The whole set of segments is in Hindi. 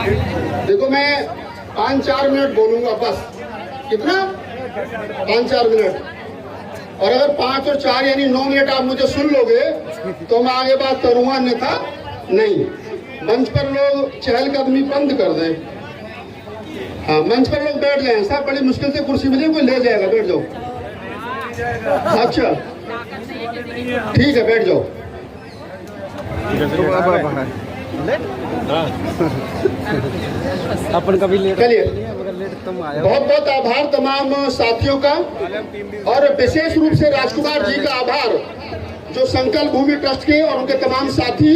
देखो मैं 5-4 मिनट बोलूंगा बस। कितना? 5-4 मिनट। और अगर 5 और 4 यानी 9 मिनट आप मुझे सुन लोगे तो मैं आगे बात करूंगा, अन्यथा नहीं। मंच पर लोग चहलकदमी बंद कर दें। हाँ, मंच पर लोग बैठ जाएं। साहब बड़ी मुश्किल से कुर्सी मिली, कोई ले जाएगा, बैठ जाओ। अच्छा ठीक है, बैठ जाओ। अपन कभी लेट चलिए, तुम आए। बहुत बहुत आभार तमाम साथियों का, और विशेष रूप से राजकुमार जी का आभार जो संकल्प भूमि ट्रस्ट के और उनके तमाम साथी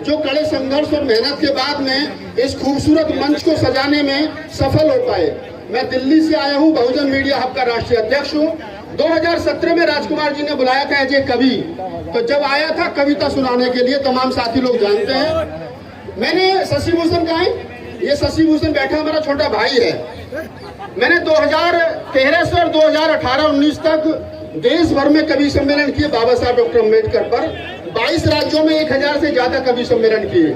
जो कड़े संघर्ष और मेहनत के बाद में इस खूबसूरत मंच को सजाने में सफल हो पाए। मैं दिल्ली से आया हूं, बहुजन मीडिया हब का राष्ट्रीय अध्यक्ष हूं। 2017 में राजकुमार जी ने बुलाया था एज ए कवि, तो जब आया था कविता सुनाने के लिए, तमाम साथी लोग जानते हैं। मैंने शशि भूषण कहा है, ये शशि भूषण बैठा हमारा छोटा भाई है। मैंने 2013 से और 2018-19 तक देश भर में कवि सम्मेलन किए बाबा साहब डॉक्टर अम्बेडकर पर। 22 राज्यों में 1000 से ज्यादा कवि सम्मेलन किए।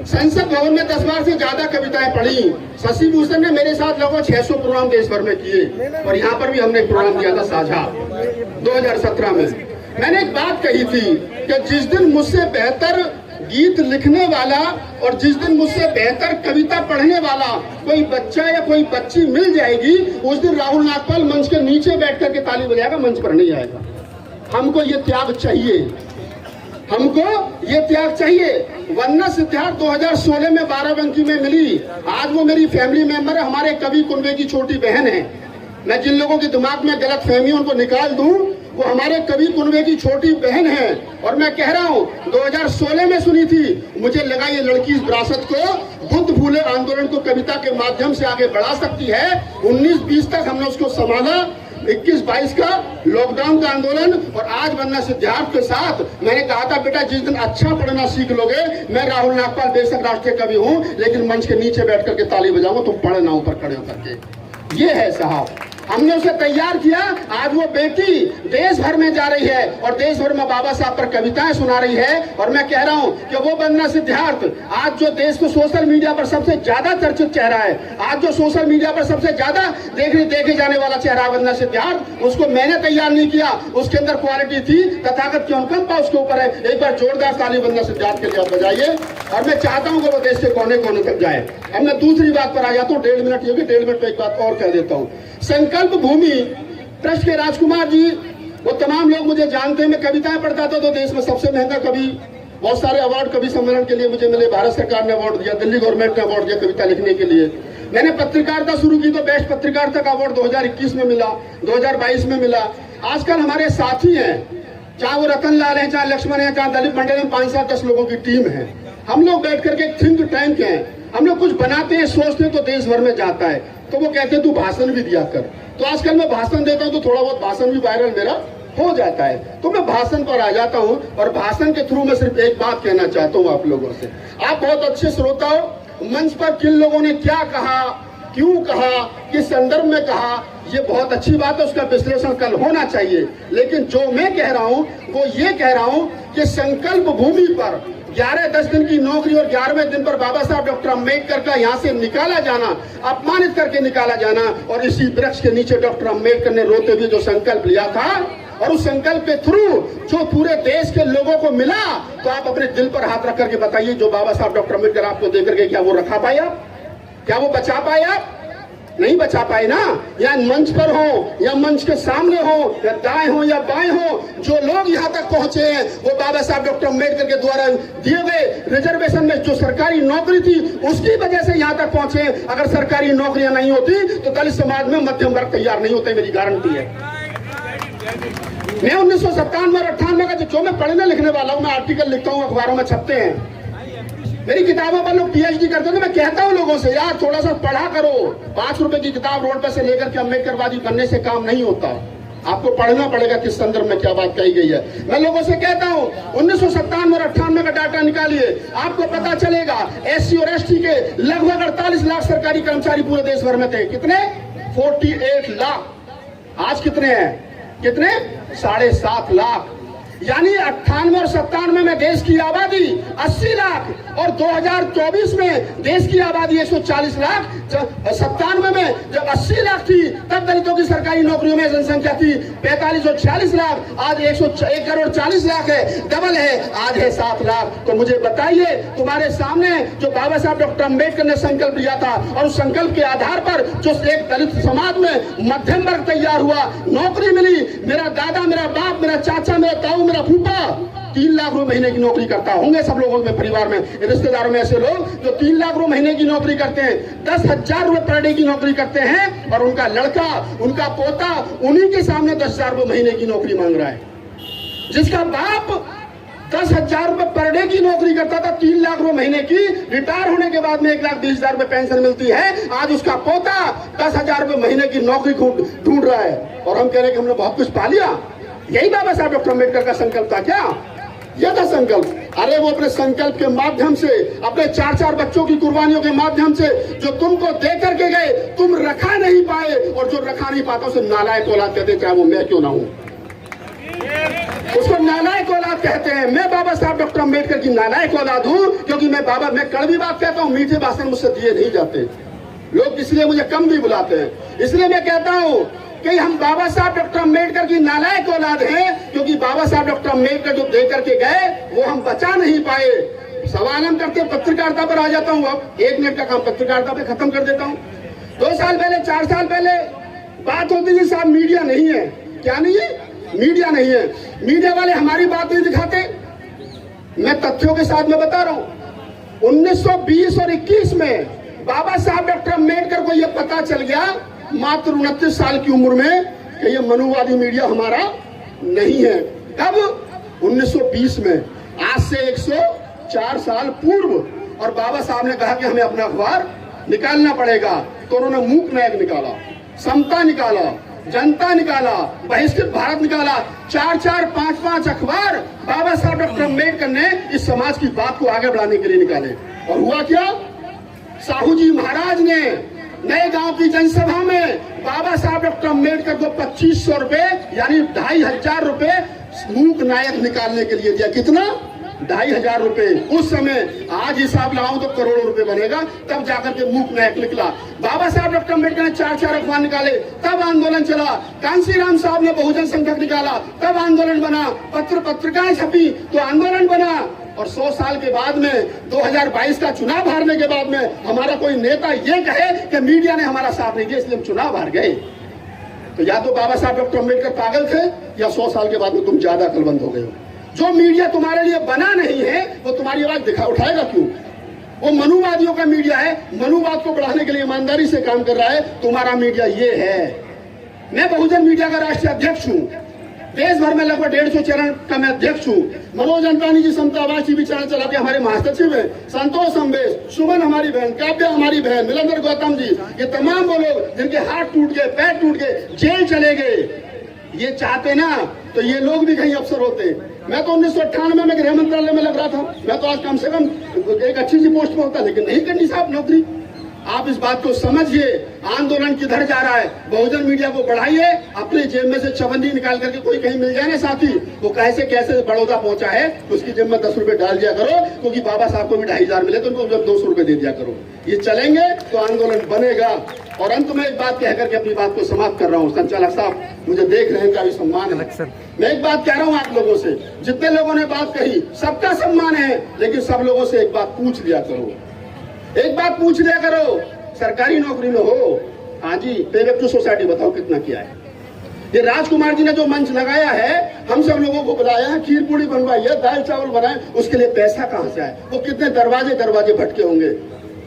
संसद भवन में 10 बार से ज्यादा कविताएं पढ़ी। शशि भूषण ने मेरे साथ लगभग 600 प्रोग्राम देश भर में किए, और यहाँ पर भी हमने एक प्रोग्राम किया था साझा 2017 में। मैंने एक बात कही थी कि जिस दिन मुझसे बेहतर गीत लिखने वाला और जिस दिन मुझसे बेहतर कविता पढ़ने वाला कोई बच्चा या कोई बच्ची मिल जाएगी, उस दिन राहुल नागपाल मंच के नीचे बैठ करके ताली बजाएगा, मंच पर नहीं आएगा। हमको ये त्याग चाहिए, हमको ये त्याग चाहिए। वंदना सिद्धार्थ 2016 में बाराबंकी में मिली। आज वो मेरी फैमिली मेंबर है, हमारे कवि कुनबे की छोटी बहन है। मैं जिन लोगों के दिमाग में गलत फहमी उनको निकाल दूं, वो हमारे कवि कुनबे की छोटी बहन है। और मैं कह रहा हूँ 2016 में सुनी थी, मुझे लगा ये लड़की इस विरासत को, बुद्ध फूले आंदोलन को कविता के माध्यम से आगे बढ़ा सकती है। 19-20 तक हमने उसको संभाला, 21-22 का लॉकडाउन का आंदोलन, और आज वंदना सिद्धार्थ के साथ मैंने कहा था बेटा जिस दिन अच्छा पढ़ना सीख लोगे, मैं राहुल नागपाल बेशक राष्ट्रीय कवि हूँ, लेकिन मंच के नीचे बैठ करके ताली बजाऊंगा, तुम पढ़ना ऊपर खड़े होकर के। ये है साहब, हमने उसे तैयार किया। आज वो बेटी देश भर में जा रही है और देश भर में बाबा साहब पर कविताएं सुना रही है। और मैं कह रहा हूं कि वो वंदना सिद्धार्थ आज जो देश को सोशल मीडिया पर सबसे ज्यादा चर्चित चेहरा है, आज जो सोशल मीडिया पर सबसे ज्यादा देखे जाने वाला चेहरा वंदना सिद्धार्थ, उसको मैंने तैयार नहीं किया, उसके अंदर क्वालिटी थी। तथागत क्यों कंपा उसके ऊपर है। एक बार जोरदार ताली वंदना सिद्धार्थ के लिए आप बजाइए। और मैं चाहता हूं कि वो देश के कोने कोने तक जाए। अब मैं दूसरी बात पर आ जाता हूँ, 1.5 मिनट होगी, 1.5 मिनट में एक बात और कह देता हूँ। संकल्प भूमि ट्रस्ट के राजकुमार जी, वो तमाम लोग मुझे जानते हैं। मैं कविताएं पढ़ता था तो देश में सबसे महंगा कवि, बहुत सारे अवार्ड कवि सम्मेलन के लिए मुझे मिले। भारत सरकार ने अवार्ड दिया, दिल्ली गवर्नमेंट ने अवार्ड दिया कविता लिखने के लिए। मैंने पत्रकारिता शुरू की तो बेस्ट पत्रकारिता का अवार्ड 2021 में मिला, 2022 में मिला। आजकल हमारे साथी हैं, चाहे वो रतन लाल है, चाहे लक्ष्मण है, चाहे दलीप मंडल में 5-7-10 लोगों की टीम है। हम लोग बैठ करके एक थिंक टैंक है, हम लोग कुछ बनाते हैं, सोचते हैं तो देश भर में जाता है। तो वो कहते हैं तू भाषण भी दिया कर। तो आजकल मैं भाषण देता हूं तो थोड़ा बहुत भाषण भी वायरल मेरा हो जाता है। तो मैं भाषण पर आ जाता हूं, और भाषण के थ्रू मैं सिर्फ एक बात कहना चाहता हूं आप लोगों से। आप बहुत अच्छे श्रोता हो। मंच पर किन लोगों ने क्या कहा, क्यों कहा, किस संदर्भ में कहा, ये बहुत अच्छी बात है, उसका विश्लेषण कल होना चाहिए। लेकिन जो मैं कह रहा हूं वो ये कह रहा हूं कि संकल्प भूमि पर 11-10 दिन की नौकरी और 11वें दिन पर बाबा साहब डॉक्टर अम्बेडकर का यहाँ से निकाला जाना, अपमानित करके निकाला जाना, और इसी वृक्ष के नीचे डॉक्टर अम्बेडकर ने रोते हुए जो संकल्प लिया था, और उस संकल्प के थ्रू जो पूरे देश के लोगों को मिला, तो आप अपने दिल पर हाथ रख करके बताइए, जो बाबा साहब डॉक्टर अम्बेडकर आपको देकर के क्या वो रखा पाया, क्या वो बचा पाया? नहीं बचा पाए ना। या मंच पर हो या मंच के सामने हो या दाएं हो या बाएं हो, जो लोग यहाँ तक पहुंचे हैं वो बाबा साहब डॉक्टर अम्बेडकर के द्वारा दिए गए रिजर्वेशन में जो सरकारी नौकरी थी उसकी वजह से यहाँ तक पहुंचे। अगर सरकारी नौकरियां नहीं होती तो दलित समाज में मध्यम वर्ग तैयार नहीं होते, मेरी गारंटी है। मैं 1997 और 98 का जो मैं पढ़ने लिखने वाला हूँ, मैं आर्टिकल लिखता हूँ, अखबारों में छपते हैं, मेरी किताबों पर लोग पीएचडी करते हैं। तो मैं कहता हूं लोगों से, यार थोड़ा सा पढ़ा करो। 5 रुपए की किताब रोड पर से लेकर के अम्बेडकरवादी बनने से काम नहीं होता, आपको पढ़ना पड़ेगा किस संदर्भ में क्या बात कही गई है। मैं लोगों से कहता हूं 1997 और 98 का डाटा निकालिए, आपको पता चलेगा एससी और एसटी के लगभग 48 लाख सरकारी कर्मचारी पूरे देश भर में थे। कितने? 48 लाख। आज कितने हैं? कितने? 7.5 लाख। यानी 98 और 97 में देश की आबादी 80 लाख और 2024 में देश की आबादी 140 लाख। 97 में जब 80 लाख थी तब दलितों की सरकारी नौकरियों में जनसंख्या थी 45 और 46 लाख, आज 1 करोड़ 40 लाख है, डबल है, आज है 7 लाख। तो मुझे बताइए, तुम्हारे सामने जो बाबा साहब डॉक्टर अम्बेडकर ने संकल्प लिया था और उस संकल्प के आधार पर जो एक दलित समाज में मध्यम वर्ग तैयार हुआ, नौकरी मिली, मेरा दादा, मेरा बाप, मेरा चाचा, मेरा ताऊ, मेरा फूफा 3 लाख रुपए महीने की नौकरी करता होंगे। सब लोगों में परिवार में रिश्तेदारों में ऐसे लोग जो 3 लाख रुपए महीने की नौकरी करते हैं, 10,000 रुपए पर डे की नौकरी करते हैं और उनका लड़का, उनका पोता उन्हीं के सामने 10,000 रुपए महीने की नौकरी मांग रहा है। जिसका बाप 10,000 रुपए पर डे की नौकरी करता था, 3 लाख रुपए महीने की, रिटायर होने के बाद में 1,20,000 रुपए पेंशन मिलती है, आज उसका पोता 10,000 रुपए महीने की नौकरी ढूंढ रहा है। और हम कह रहे हैं कि हमने बहुत कुछ पा लिया। यही बाबा साहब डॉक्टर अम्बेडकर का संकल्प था क्या? यह था संकल्प। अरे वो अपने संकल्प के माध्यम से, अपने 4-4 बच्चों की कुर्बानियों के माध्यम से जो तुमको दे करके गए, तुम रखा नहीं पाए, और जो रखा नहीं पाता उसे नालायक औलाद कहते, चाहे वो मैं क्यों ना हूं, उसको नालायक औलाद कहते हैं। मैं बाबा साहब डॉक्टर अम्बेडकर की नालायक औलाद हूं, क्योंकि मैं कड़वी बात कहता हूं, मीठे भाषण मुझसे दिए नहीं जाते लोग, इसलिए मुझे कम भी बुलाते हैं। इसलिए मैं कहता हूं कि हम बाबा साहब डॉक्टर अम्बेडकर की नालायक औलाद हैं, क्योंकि बाबा साहब डॉक्टर अम्बेडकर जो दे करके गए वो हम बचा नहीं पाए। सवाल हम करते, पत्रकारिता पर आ जाता हूं। अब 1 मिनट का काम पत्रकारिता पे खत्म कर देता हूं। 2 साल पहले, 4 साल पहले बात होती थी, साहब मीडिया नहीं है। क्या नहीं है? मीडिया नहीं है। मीडिया वाले हमारी बात नहीं दिखाते। मैं तथ्यों के साथ में बता रहा हूं, 1920 और 21 में बाबा साहब डॉक्टर अम्बेडकर को यह पता चल गया मात्र 29 साल की उम्र में कि ये मनुवादी मीडिया हमारा नहीं है। कब? 1920 में, आज से 104 साल पूर्व। और बाबा साहब ने कहा कि हमें अपना अखबार निकालना पड़ेगा, तो उन्होंने मूक नायक निकाला, समता निकाला, जनता निकाला, बहिष्कृत भारत निकाला। 4-4, 5-5 अखबार बाबा साहब डॉक्टर अम्बेडकर ने इस समाज की बात को आगे बढ़ाने के लिए निकाले। और हुआ क्या? साहू जी महाराज ने नए गांव की जनसभा में बाबा साहब डॉक्टर अम्बेडकर को 2500 रुपए यानी 2,500 रुपए मूक नायक निकालने के लिए दिया। कितना? 2,500 रुपए। उस समय, आज हिसाब लगाऊं तो करोड़ों रुपए बनेगा। तब जाकर के मूक नायक निकला। बाबा साहब डॉक्टर अम्बेडकर ने 4-4 अखबार निकाले, तब आंदोलन चला। कांशीराम साहब ने बहुजन संघर्ष निकाला, तब आंदोलन बना। पत्रिकाएं छपी तो आंदोलन बना। और 100 साल के बाद में 2022 का चुनाव हारने के बाद में हमारा कोई नेता ये कहे कि मीडिया ने हमारा साथ नहीं दिया इसलिए हम चुनाव हार गए, तो या तो बाबा साहब डॉक्टर अम्बेडकर पागल थे या 100 साल के बाद में तुम ज्यादा अकलमंद हो गए हो। जो मीडिया तुम्हारे लिए बना नहीं है वो तुम्हारी आवाज उठाएगा क्यों? वो मनुवादियों का मीडिया है, मनुवाद को बढ़ाने के लिए ईमानदारी से काम कर रहा है। तुम्हारा मीडिया ये है। मैं बहुजन मीडिया का राष्ट्रीय अध्यक्ष हूँ। देश भर में लगभग 150 चैनल का मैं अध्यक्ष हूँ। मनोज अंतानी जी समतावाद टीवी चैनल चलाते हमारे महासचिव हैं। संतोष अम्बेश, सुमन हमारी बहन, काव्या हमारी बहन, मिलंदर गौतम जी, ये तमाम वो लोग जिनके हाथ टूट गए, पैर टूट गए, जेल चले गए, ये चाहते ना तो ये लोग भी कहीं अफसर होते। मैं तो 1998 में गृह मंत्रालय में लग रहा था। मैं तो आज कम से कम एक अच्छी सी पोस्ट पर होता, लेकिन नहीं करनी साहब नौकरी। आप इस बात को समझिए, आंदोलन किधर जा रहा है। बहुजन मीडिया को बढ़ाइए, अपने जेब में से चवन्नी निकाल करके कोई कहीं मिल जाए ना साथी, वो कैसे कैसे बड़ौदा पहुंचा है, उसकी जेब में 10 रुपए डाल दिया करो, क्योंकि बाबा साहब को भी 2,500 मिले तो उनको जब 200 रुपए दे दिया करो। ये चलेंगे तो आंदोलन बनेगा। और अंत में एक बात कहकर के अपनी बात को समाप्त कर रहा हूँ। संचालक साहब मुझे देख रहे हैं, काफी सम्मान है। मैं एक बात कह रहा हूँ आप लोगों से, जितने लोगों ने बात कही सबका सम्मान है, लेकिन सब लोगों से एक बात पूछ लिया करो, एक बात पूछ लिया करो, सरकारी नौकरी में हो, हाँ जी, पे बैक टू सोसाइटी बताओ कितना किया है। ये राजकुमार जी ने जो मंच लगाया है, हम सब लोगों को बुलाया है, खीर पूरी बनवाई है, दाल चावल बनाए, उसके लिए पैसा कहाँ से आए? वो कितने दरवाजे भटके होंगे।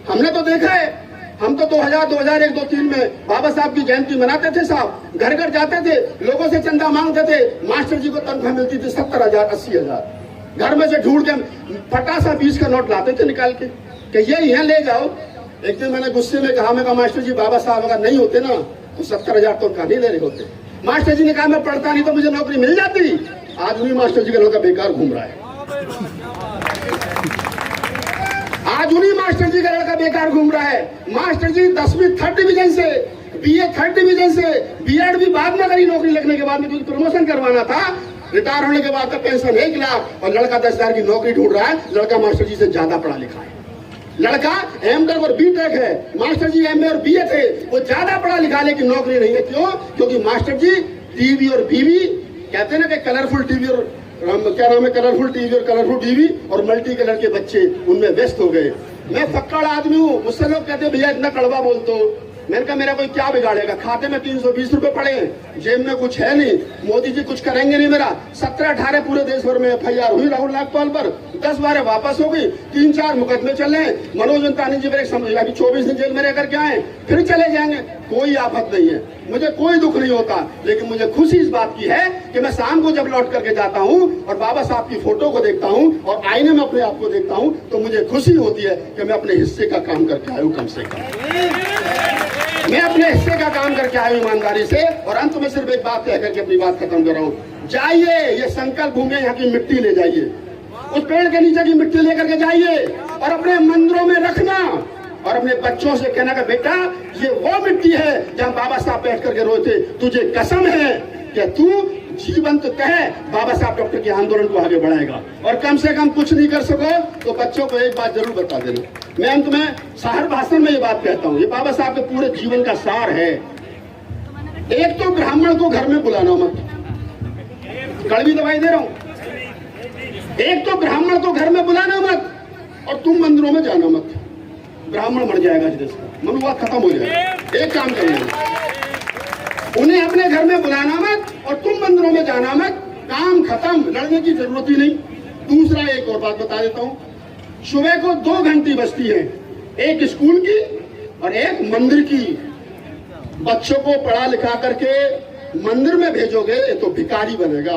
हमने तो देखा है, हम तो 2000, 2001, 2003 में बाबा साहब की जयंती मनाते थे साहब, घर घर जाते थे, लोगों से चंदा मांगते थे। मास्टर जी को तनख्वाह मिलती थी 70,000, 80,000। घर में से ढूंढ के फटासा 20 का नोट लाते थे निकाल के कि ये यहाँ ले जाओ। एक दिन मैंने गुस्से में कहा, मैं कहा मास्टर जी बाबा साहब अगर नहीं होते ना तो 70,000 तो कहा नहीं ले रहे होते। मास्टर जी ने कहा मैं पढ़ता नहीं तो मुझे नौकरी मिल जाती। आज उन्हीं मास्टर जी का लड़का बेकार घूम रहा है, आज उन्हीं मास्टर जी का लड़का बेकार घूम रहा है। मास्टर जी 10वीं 3rd डिवीजन से, BA 3rd डिवीजन से, B.Ed भी बाद में करी नौकरी लगने के बाद में, क्योंकि प्रमोशन करवाना था। रिटायर होने के बाद का पेंशन 1 लाख और लड़का 10,000 की नौकरी ढूंढ रहा है। लड़का मास्टर जी से ज्यादा पढ़ा लिखा है, लड़का एमटेक और बीटेक है, मास्टर जी एमए और बीए थे, वो ज्यादा पढ़ा लिखा लेकिन नौकरी नहीं है। क्यों? क्योंकि मास्टर जी टीवी और बीवी, कहते हैं ना कि कलरफुल टीवी और क्या नाम है, कलरफुल टीवी और कलरफुल टीवी और मल्टी कलर के बच्चे उनमें व्यस्त हो गए। मैं फक्कड़ आदमी हूँ, मुझसे लोग कहते हैं भैया इतना कड़वा बोलते हो। मैंने कहा मेरा कोई क्या बिगाड़ेगा, खाते में 320 रुपए पड़े, जेब में कुछ है नहीं, मोदी जी कुछ करेंगे नहीं मेरा। 17-18 पूरे देश भर में FIR हुई राहुल नागपाल पर, 10-12 वापस हो गई, 3-4 मुकदमे चल रहे हैं। मनोज अंतानी जी मेरे अभी 24 दिन जेल में रह करके आए, फिर चले जाएंगे, कोई आफत नहीं है, मुझे कोई दुख नहीं होता। लेकिन मुझे खुशी इस बात की है कि मैं शाम को जब लौट करके जाता हूँ और बाबा साहब की फोटो को देखता हूँ और आईने में अपने आप को देखता हूँ तो मुझे खुशी होती है कि मैं अपने हिस्से का काम करके आया हूँ। कम से कम मैं अपने हिस्से का काम करके आया हूँ ईमानदारी से। और अंत में सिर्फ एक बात कह करके अपनी बात खत्म कर रहा हूँ। जाइए, ये संकल्प भूमि, यहाँ की मिट्टी ले जाइए, उस पेड़ के नीचे की मिट्टी लेकर के जाइए और अपने मंदिरों में रखना और अपने बच्चों से कहना कि बेटा ये वो मिट्टी है जहाँ बाबा साहब बैठ करके रोए थे, तुझे कसम है कि तू जीवंत कहे बाबा साहब डॉक्टर के आंदोलन को आगे बढ़ाएगा। और कम से कम कुछ नहीं कर सको तो बच्चों को एक बात जरूर बता देना। मैं अंत में हर भाषण में ये बात कहता हूँ, ये बाबा साहब के पूरे जीवन का सार है। एक तो ब्राह्मण को घर में बुलाना मत, कड़वी दवाई दे रहा हूँ। एक तो ब्राह्मण को घर में बुलाना मत और तुम मंदिरों में जाना मत, ब्राह्मण मर जाएगा इस देश का, मनुवाद खत्म हो जाएगा। एक काम करना, उन्हें अपने घर में बुलाना मत और तुम मंदिरों में जाना मत, काम खत्म, लड़ने की जरूरत ही नहीं। दूसरा एक और बात बता देता हूँ, सुबह को 2 घंटी बजती है, एक स्कूल की और एक मंदिर की। बच्चों को पढ़ा लिखा करके मंदिर में भेजोगे तो भिखारी बनेगा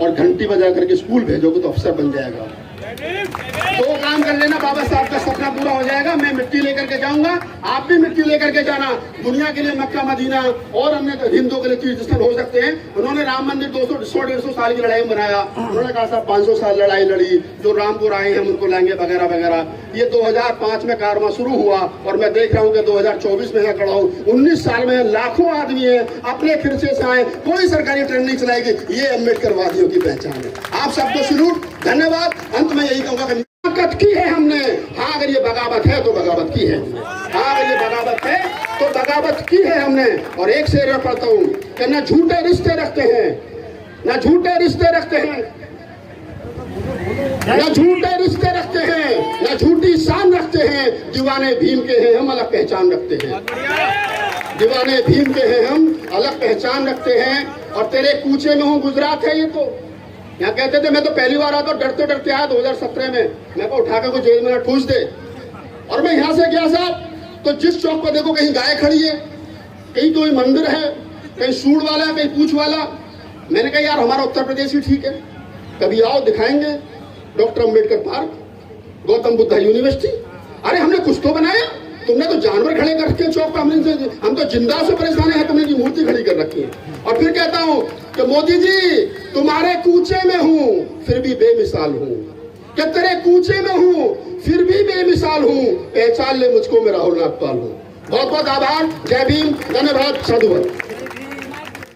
और घंटी बजा करके स्कूल भेजोगे तो अफसर बन जाएगा। 2 काम कर लेना, बाबा साहब का सपना पूरा हो जाएगा। मैं मिट्टी लेकर के जाऊंगा, आप भी मिट्टी लेकर के जाना। दुनिया के लिए मक्का मदीना और हमने हिंदुओं के लिए तीर्थ स्थल हो सकते हैं। उन्होंने राम मंदिर 200-150 साल की लड़ाई में बनाया, उन्होंने कहा साहब 500 साल लड़ाई लड़ी, जो रामपुर आए हैं उनको लाएंगे वगैरह वगैरह। ये 2005 में कारवां शुरू हुआ और मैं देख रहा हूँ कि 2024 में यहाँ खड़ा हूँ। 19 साल में लाखों आदमी है अपने खर्चे से आए, कोई सरकारी ट्रेन नहीं चलाएगी। ये अम्बेडकर वादियों की पहचान है। आप सबको सैल्यूट, धन्यवाद। अंत में यही कहूंगा कि बगावत की है हमने। हाँ, अगर ये बगावत है तो बगावत की है। हाँ, अगर ये बगावत है तो बगावत की है हमने। और एक शेर में पढ़ता हूँ कि न झूठे रिश्ते रखते हैं, न झूठे रिश्ते रखते हैं, न झूठे रिश्ते रखते हैं, न झूठी शान रखते हैं। दीवाने भीम के हैं हम, अलग पहचान रखते हैं। दीवाने भीम के हैं हम, अलग पहचान रखते हैं। और तेरे कूचे में हूँ गुजरात है ये तो। यहाँ कहते थे मैं तो पहली बार आता, डरते डरते आया 2017 में। मैं को उठा कर कोई जेल में ना ठूस दे। और मैं यहाँ से गया साहब तो जिस चौक पर देखो कहीं गाय खड़ी है, कहीं कोई मंदिर है, कहीं सूढ़ वाला, कहीं पूछ वाला। मैंने कहा यार हमारा उत्तर प्रदेश भी ठीक है, कभी आओ दिखाएंगे। Doctor Ambedkar park, Gautam Buddha university, अरे हमने कुछ तो बनाया। तुमने तो जानवर खड़े करके चौक पर, हम तो जिंदा से परेशान है, तुमने की मूर्ति खड़ी कर रखी है। और फिर कहता हूँ कि मोदी जी तुम्हारे कूचे में हूँ फिर भी बेमिसाल हूँ, कि तेरे कूचे में हूँ फिर भी बेमिसाल हूँ, पहचान ले मुझको मैं राहुल नागपाल हूँ। बहुत बहुत आभार। जय भीम, धन्यवाद, साधुवाद।